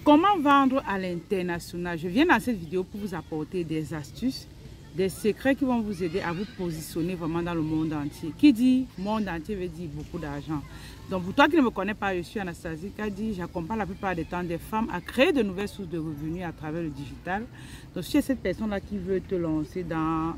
Comment vendre à l'international? Je viens dans cette vidéo pour vous apporter des astuces, des secrets qui vont vous aider à vous positionner vraiment dans le monde entier. Qui dit monde entier veut dire beaucoup d'argent. Donc pour toi qui ne me connais pas, je suis Anastasie Kadi. J'accompagne la plupart des temps des femmes à créer de nouvelles sources de revenus à travers le digital. Donc si tu es cette personne-là qui veut te lancer dans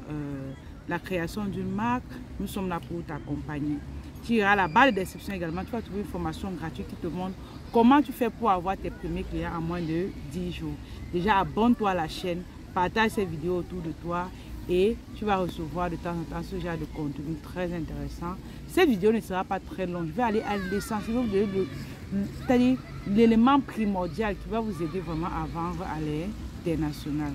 la création d'une marque, nous sommes là pour t'accompagner. Tu iras à la barre de description également, tu vas trouver une formation gratuite qui te montre comment tu fais pour avoir tes premiers clients en moins de 10 jours. Déjà, abonne-toi à la chaîne, partage ces vidéos autour de toi et tu vas recevoir de temps en temps ce genre de contenu très intéressant. Cette vidéo ne sera pas très longue, je vais aller à l'essentiel, c'est-à-dire l'élément primordial qui va vous aider vraiment à vendre à l'international.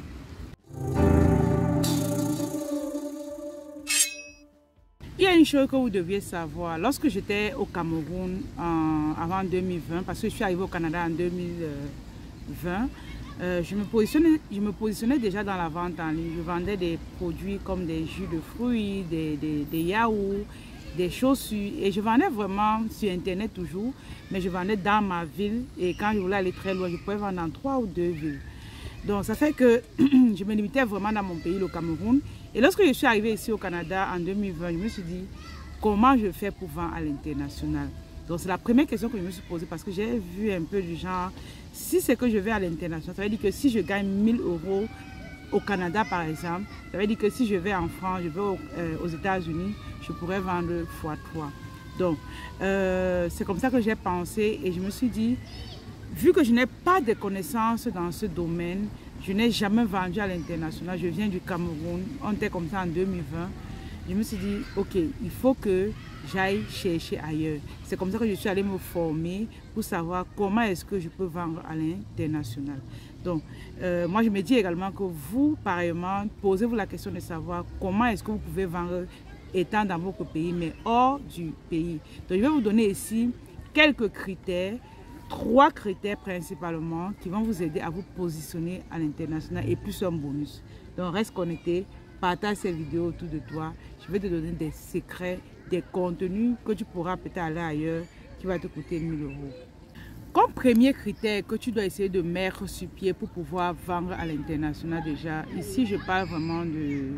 Il y a une chose que vous deviez savoir. Lorsque j'étais au Cameroun avant 2020, parce que je suis arrivée au Canada en 2020, je me positionnais déjà dans la vente en ligne. Je vendais des produits comme des jus de fruits, des yaourts, des chaussures. Et je vendais vraiment sur Internet toujours, mais je vendais dans ma ville. Et quand je voulais aller très loin, je pouvais vendre dans 3 ou 2 villes. Donc ça fait que je me limitais vraiment dans mon pays, le Cameroun. Et lorsque je suis arrivée ici au Canada en 2020, je me suis dit comment je fais pour vendre à l'international. Donc c'est la première question que je me suis posée parce que j'ai vu un peu du genre, si c'est que je vais à l'international, ça veut dire que si je gagne 1000 € au Canada par exemple, ça veut dire que si je vais en France, je vais aux États-Unis, je pourrais vendre x3. Donc c'est comme ça que j'ai pensé et je me suis dit, vu que je n'ai pas de connaissances dans ce domaine, je n'ai jamais vendu à l'international, je viens du Cameroun, on était comme ça en 2020, je me suis dit, ok, il faut que j'aille chercher ailleurs. C'est comme ça que je suis allée me former pour savoir comment est-ce que je peux vendre à l'international. Donc, moi je me dis également que vous, pareillement, posez-vous la question de savoir comment est-ce que vous pouvez vendre étant dans votre pays, mais hors du pays. Donc, je vais vous donner ici quelques critères. 3 critères principalement qui vont vous aider à vous positionner à l'international et plus un bonus. Donc reste connecté, partage ces vidéos autour de toi. Je vais te donner des secrets, des contenus que tu pourras peut-être aller ailleurs qui va te coûter 1000 €. Comme premier critère que tu dois essayer de mettre sur pied pour pouvoir vendre à l'international déjà, ici je parle vraiment du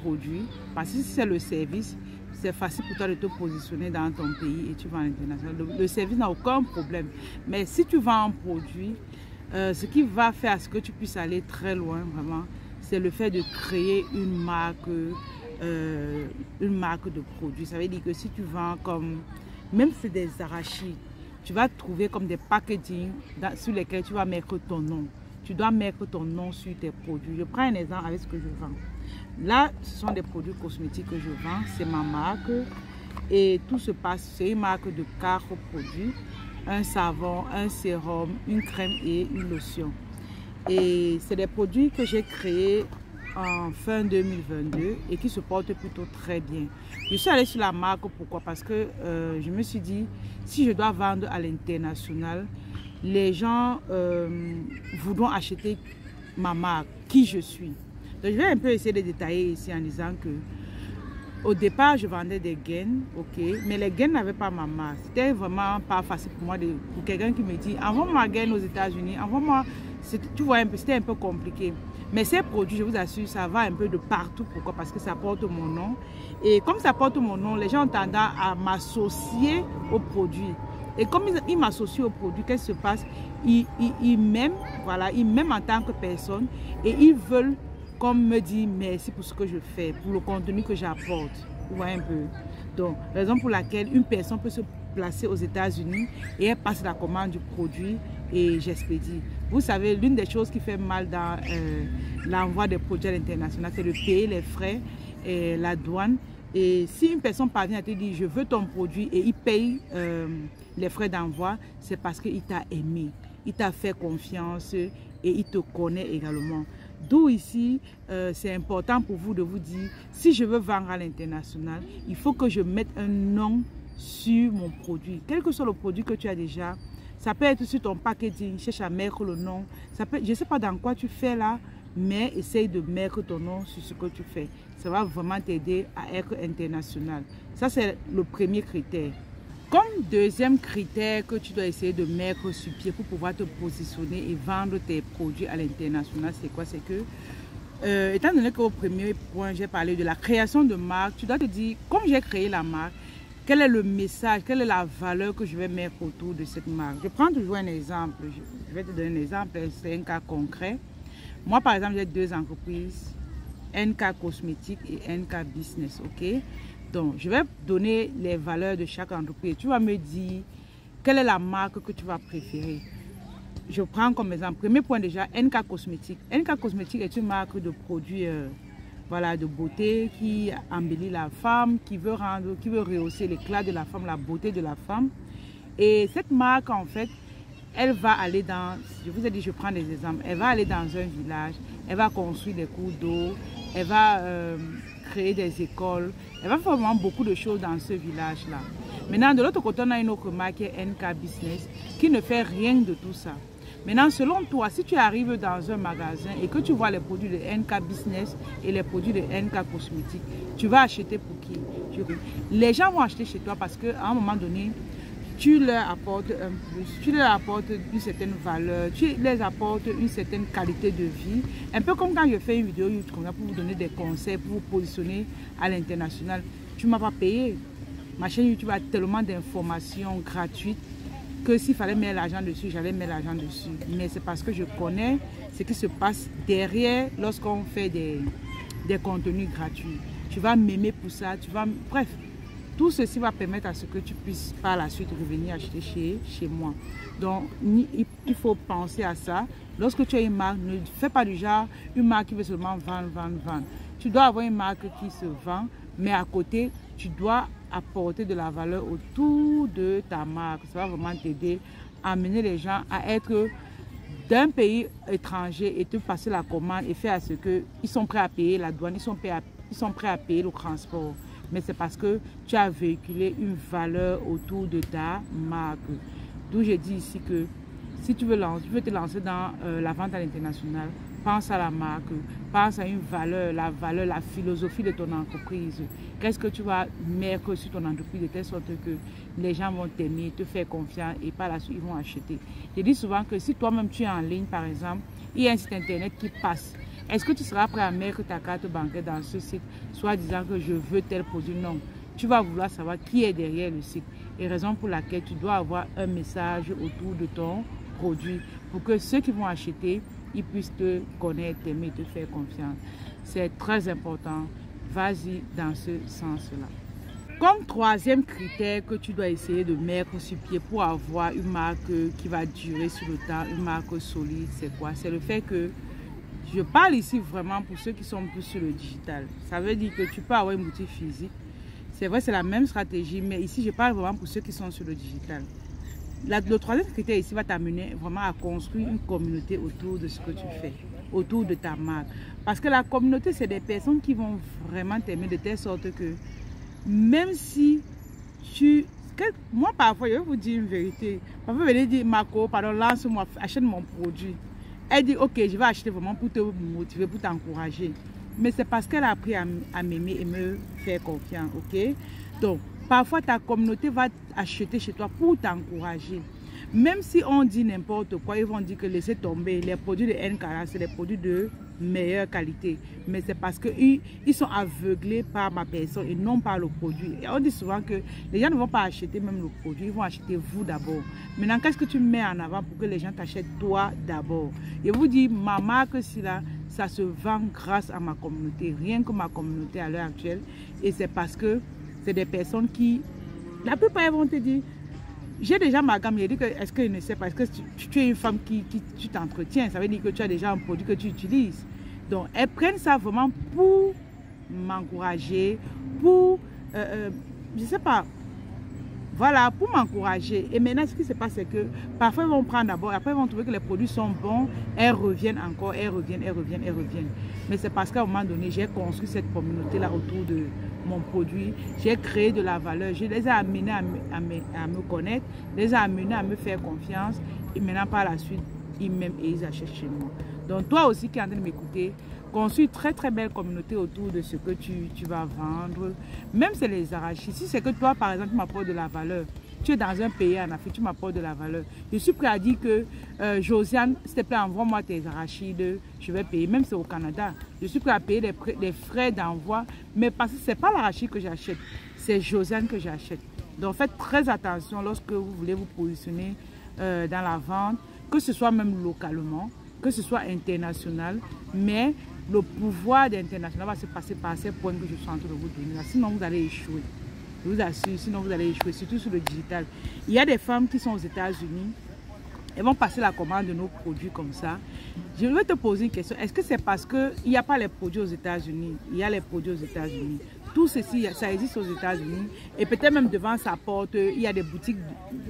produit. Parce que si c'est le service, c'est facile pour toi de te positionner dans ton pays et tu vends à l'international. Le service n'a aucun problème. Mais si tu vends un produit, ce qui va faire ce que tu puisses aller très loin, vraiment, c'est le fait de créer une marque de produit. Ça veut dire que si tu vends comme, même si c'est des arachides, tu vas trouver comme des packaging sur lesquels tu vas mettre ton nom. Tu dois mettre ton nom sur tes produits. Je prends un exemple avec ce que je vends. Là, ce sont des produits cosmétiques que je vends. C'est ma marque. Et tout se passe, c'est une marque de 4 produits. Un savon, un sérum, une crème et une lotion. Et c'est des produits que j'ai créés en fin 2022 et qui se portent plutôt très bien. Je suis allée sur la marque, pourquoi? Parce que je me suis dit, si je dois vendre à l'international, les gens voudront acheter ma marque, qui je suis. Donc je vais un peu essayer de détailler ici en disant que au départ je vendais des gaines, ok, mais les gaines n'avaient pas ma marque. C'était vraiment pas facile pour moi, pour quelqu'un qui me dit envoie-moi ma gaine aux États-Unis, envoie-moi, tu vois, c'était un peu compliqué. Mais ces produits, je vous assure, ça va un peu de partout. Pourquoi? Parce que ça porte mon nom. Et comme ça porte mon nom, les gens ont tendance à m'associer aux produits. Et comme ils m'associent aux produits, qu'est-ce qui se passe? Ils m'aiment, voilà, ils m'aiment en tant que personne et ils veulent comme me dire merci pour ce que je fais, pour le contenu que j'apporte. Vous voyez un peu? Donc, raison pour laquelle une personne peut se placer aux États-Unis et elle passe la commande du produit et j'expédie. Vous savez, l'une des choses qui fait mal dans l'envoi des produits à l'international, c'est de payer les frais et la douane. Et si une personne parvient à te dire je veux ton produit et il paye les frais d'envoi, c'est parce qu'il t'a aimé, il t'a fait confiance et il te connaît également. D'où ici, c'est important pour vous de vous dire, si je veux vendre à l'international, il faut que je mette un nom sur mon produit. Quel que soit le produit que tu as déjà, ça peut être sur ton packaging, cherche à mettre le nom. Ça peut, je ne sais pas dans quoi tu fais là, mais essaye de mettre ton nom sur ce que tu fais. Ça va vraiment t'aider à être international. Ça, c'est le premier critère. Comme deuxième critère que tu dois essayer de mettre sur pied pour pouvoir te positionner et vendre tes produits à l'international, c'est quoi? C'est que, étant donné qu'au premier point, j'ai parlé de la création de marque, tu dois te dire, comme j'ai créé la marque, quel est le message, quelle est la valeur que je vais mettre autour de cette marque? Je prends toujours un exemple. Je vais te donner un exemple, c'est un cas concret. Moi, par exemple, j'ai deux entreprises, NK Cosmétique et NK Business, ok? Donc, je vais donner les valeurs de chaque entreprise. Tu vas me dire quelle est la marque que tu vas préférer. Je prends comme exemple, premier point déjà, NK Cosmétique. NK Cosmétique est une marque de produits voilà, de beauté qui embellit la femme, qui veut rehausser l'éclat de la femme, la beauté de la femme. Et cette marque, en fait, elle va aller dans, je vous ai dit, je prends des exemples, elle va aller dans un village, elle va construire des cours d'eau, elle va créer des écoles, elle va faire vraiment beaucoup de choses dans ce village-là. Maintenant, de l'autre côté, on a une autre marque qui est NK Business qui ne fait rien de tout ça. Maintenant, selon toi, si tu arrives dans un magasin et que tu vois les produits de NK Business et les produits de NK Cosmétique, tu vas acheter pour qui? Les gens vont acheter chez toi parce qu'à un moment donné, tu leur apportes un plus, tu leur apportes une certaine valeur, tu leur apportes une certaine qualité de vie. Un peu comme quand je fais une vidéo YouTube pour vous donner des conseils, pour vous positionner à l'international. Tu ne m'as pas payé. Ma chaîne YouTube a tellement d'informations gratuites que s'il fallait mettre l'argent dessus, j'allais mettre l'argent dessus. Mais c'est parce que je connais ce qui se passe derrière lorsqu'on fait des contenus gratuits. Tu vas m'aimer pour ça, tu vas... Bref, tout ceci va permettre à ce que tu puisses par la suite revenir acheter chez moi. Donc, il faut penser à ça. Lorsque tu as une marque, ne fais pas du genre une marque qui veut seulement vendre. Tu dois avoir une marque qui se vend, mais à côté, tu dois apporter de la valeur autour de ta marque. Ça va vraiment t'aider à amener les gens à être d'un pays étranger et te passer la commande et faire à ce qu'ils sont prêts à payer la douane, ils sont prêts à payer le transport. Mais c'est parce que tu as véhiculé une valeur autour de ta marque. D'où je dis ici que si tu veux te lancer dans la vente à l'international, pense à la marque, pense à une valeur, la philosophie de ton entreprise. Qu'est-ce que tu vas mettre sur ton entreprise de telle sorte que les gens vont t'aimer, te faire confiance et par la suite ils vont acheter. Je dis souvent que si toi-même tu es en ligne par exemple, il y a un site internet qui passe. Est-ce que tu seras prêt à mettre ta carte bancaire dans ce site, soit disant que je veux tel produit? Non. Tu vas vouloir savoir qui est derrière le site. Et raison pour laquelle tu dois avoir un message autour de ton produit pour que ceux qui vont acheter, ils puissent te connaître, t'aimer, te faire confiance. C'est très important. Vas-y dans ce sens-là. Comme troisième critère que tu dois essayer de mettre sur pied pour avoir une marque qui va durer sur le temps, une marque solide, c'est quoi? C'est le fait que je parle ici vraiment pour ceux qui sont plus sur le digital. Ça veut dire que tu peux avoir une boutique physique. C'est vrai, c'est la même stratégie, mais ici, je parle vraiment pour ceux qui sont sur le digital. Le troisième critère ici va t'amener vraiment à construire une communauté autour de ce que tu fais, autour de ta marque. Parce que la communauté, c'est des personnes qui vont vraiment t'aimer de telle sorte que même si moi, parfois, je vais vous dire une vérité. Parfois, je vais dire, Marco, pardon, lance-moi, achète mon produit. Elle dit, ok, je vais acheter vraiment pour te motiver, pour t'encourager. Mais c'est parce qu'elle a appris à m'aimer et me faire confiance, ok? Donc, parfois, ta communauté va acheter chez toi pour t'encourager. Même si on dit n'importe quoi, ils vont dire que laissez tomber. Les produits de NK, c'est des produits de meilleure qualité. Mais c'est parce qu'ils sont aveuglés par ma personne et non par le produit. Et on dit souvent que les gens ne vont pas acheter même le produit, ils vont acheter vous d'abord. Maintenant, qu'est-ce que tu mets en avant pour que les gens t'achètent toi d'abord? Je vous dis, ma marque, si là, ça se vend grâce à ma communauté. Rien que ma communauté à l'heure actuelle. Et c'est parce que c'est des personnes qui, la plupart vont te dire, j'ai déjà ma gamme, il dit que est-ce qu'il ne sait pas, est-ce que tu es une femme qui tu t'entretiens, ça veut dire que tu as déjà un produit que tu utilises. Donc elles prennent ça vraiment pour m'encourager, pour, je ne sais pas, voilà, pour m'encourager. Et maintenant, ce qui se passe, c'est que parfois, ils vont prendre d'abord, après, ils vont trouver que les produits sont bons, elles reviennent encore, elles reviennent. Mais c'est parce qu'à un moment donné, j'ai construit cette communauté-là autour de mon produit. J'ai créé de la valeur. Je les ai amenés à me connaître, les ai amenés à me faire confiance. Et maintenant, par la suite, ils m'aiment et ils achètent chez moi. Donc, toi aussi qui es en train de m'écouter, construis une très très belle communauté autour de ce que tu vas vendre. Même si c'est les arachides. Si c'est que toi, par exemple, tu m'apportes de la valeur tu es dans un pays en Afrique, tu m'apportes de la valeur. Je suis prêt à dire que Josiane, s'il te plaît, envoie-moi tes arachides, je vais payer, même si c'est au Canada. Je suis prêt à payer les frais d'envoi, mais parce que ce n'est pas l'arachide que j'achète, c'est Josiane que j'achète. Donc faites très attention lorsque vous voulez vous positionner dans la vente, que ce soit même localement, que ce soit international, mais le pouvoir d'international va se passer par ces points que je suis en train de vous donner là. Sinon, vous allez échouer. Je vous assure, sinon vous allez échouer, surtout sur le digital. Il y a des femmes qui sont aux États-Unis, elles vont passer la commande de nos produits comme ça. Je vais te poser une question. Est-ce que c'est parce qu'il n'y a pas les produits aux États-Unis? Il y a les produits aux États-Unis. Tout ceci, ça existe aux États-Unis. Et peut-être même devant sa porte, il y a des boutiques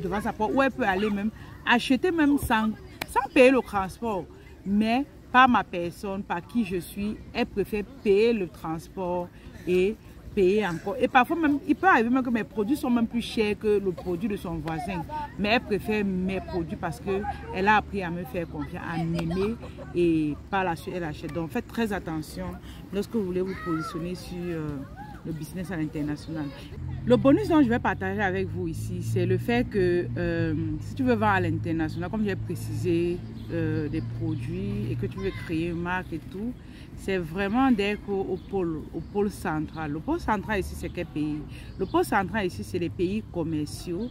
devant sa porte où elle peut aller même acheter même sans payer le transport. Mais par ma personne, par qui je suis, elle préfère payer le transport et payer encore. Et parfois même, il peut arriver même que mes produits sont même plus chers que le produit de son voisin. Mais elle préfère mes produits parce qu'elle a appris à me faire confiance, à m'aimer et par la suite elle achète. Donc faites très attention lorsque vous voulez vous positionner sur le business à l'international. Le bonus dont je vais partager avec vous ici, c'est le fait que si tu veux vendre à l'international, comme j'ai précisé, des produits et que tu veux créer une marque et tout, c'est vraiment d'être au pôle central. Le pôle central ici, c'est quel pays? Le pôle central ici, c'est les pays commerciaux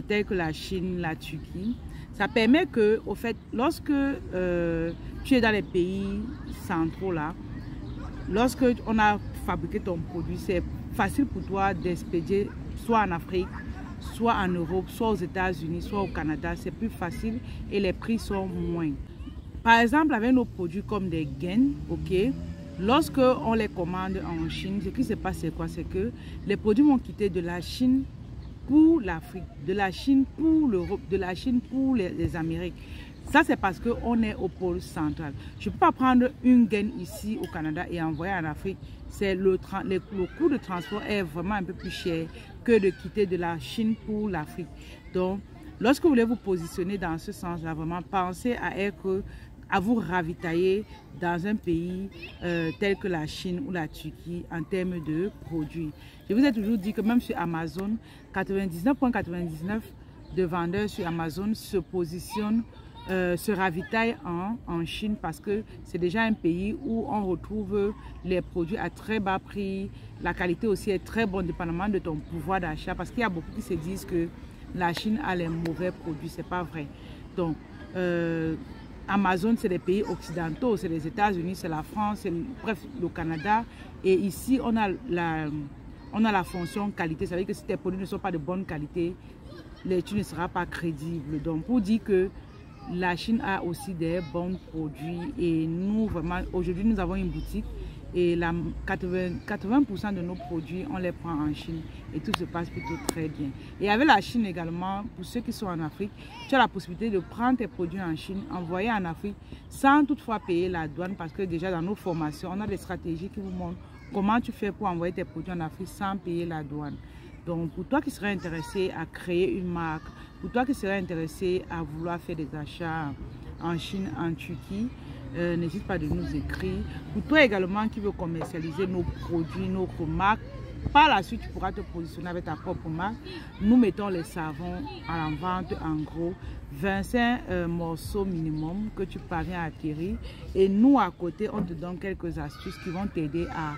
tels que la Chine, la Turquie. Ça permet que, au fait, lorsque tu es dans les pays centraux là, lorsque on a fabriqué ton produit, c'est facile pour toi d'expédier soit en Afrique, soit en Europe, soit aux États-Unis, soit au Canada. C'est plus facile et les prix sont moindres. Par exemple, avec nos produits comme des gaines, ok, lorsque on les commande en Chine, ce qui se passe, c'est quoi? C'est que les produits vont quitter de la Chine pour l'Afrique, de la Chine pour l'Europe, de la Chine pour les Amériques. Ça, c'est parce qu'on est au pôle central. Je ne peux pas prendre une gaine ici au Canada et envoyer en Afrique. Le coût de transport est vraiment un peu plus cher que de quitter de la Chine pour l'Afrique. Donc, lorsque vous voulez vous positionner dans ce sens-là, vraiment pensez à vous ravitailler dans un pays tel que la Chine ou la Turquie en termes de produits. Je vous ai toujours dit que même sur Amazon, 99,99% de vendeurs sur Amazon se positionnent, se ravitaillent en Chine parce que c'est déjà un pays où on retrouve les produits à très bas prix. La qualité aussi est très bonne, dépendamment de ton pouvoir d'achat, parce qu'il y a beaucoup qui se disent que la Chine a les mauvais produits. C'est pas vrai. Donc, Amazon, c'est les pays occidentaux, c'est les États-Unis, c'est la France, bref, le Canada. Et ici, on a la fonction qualité. Ça veut dire que si tes produits ne sont pas de bonne qualité, tu ne seras pas crédible. Donc, pour dire que la Chine a aussi des bons produits et nous, vraiment, aujourd'hui, nous avons une boutique et 80% de nos produits, on les prend en Chine et tout se passe plutôt très bien. Et avec la Chine également, pour ceux qui sont en Afrique, tu as la possibilité de prendre tes produits en Chine, envoyer en Afrique sans toutefois payer la douane parce que déjà dans nos formations, on a des stratégies qui vous montrent comment tu fais pour envoyer tes produits en Afrique sans payer la douane. Donc, pour toi qui serais intéressé à créer une marque, pour toi qui serais intéressé à vouloir faire des achats en Chine, en Turquie, n'hésite pas de nous écrire. Pour toi également qui veux commercialiser nos produits, nos marques, par la suite, tu pourras te positionner avec ta propre marque. Nous mettons les savons à la vente en gros, 25 morceaux minimum que tu parviens à acquérir. Et nous, à côté, on te donne quelques astuces qui vont t'aider à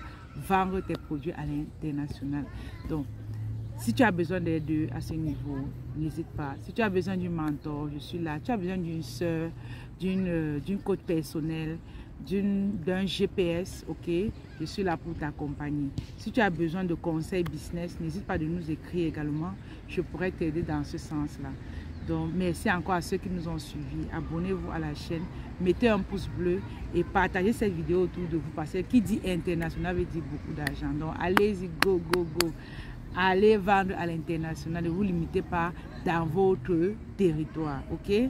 vendre tes produits à l'international. Donc, si tu as besoin d'aide à ce niveau, n'hésite pas. Si tu as besoin d'un mentor, je suis là. Tu as besoin d'une soeur, d'une coach personnelle, d'un GPS, ok, je suis là pour t'accompagner. Si tu as besoin de conseils business, n'hésite pas de nous écrire également. Je pourrais t'aider dans ce sens-là. Donc, merci encore à ceux qui nous ont suivis. Abonnez-vous à la chaîne, mettez un pouce bleu et partagez cette vidéo autour de vous parce que qui dit international veut dire beaucoup d'argent. Donc, allez-y, go, go, go. Allez vendre à l'international, ne vous limitez pas dans votre territoire, ok?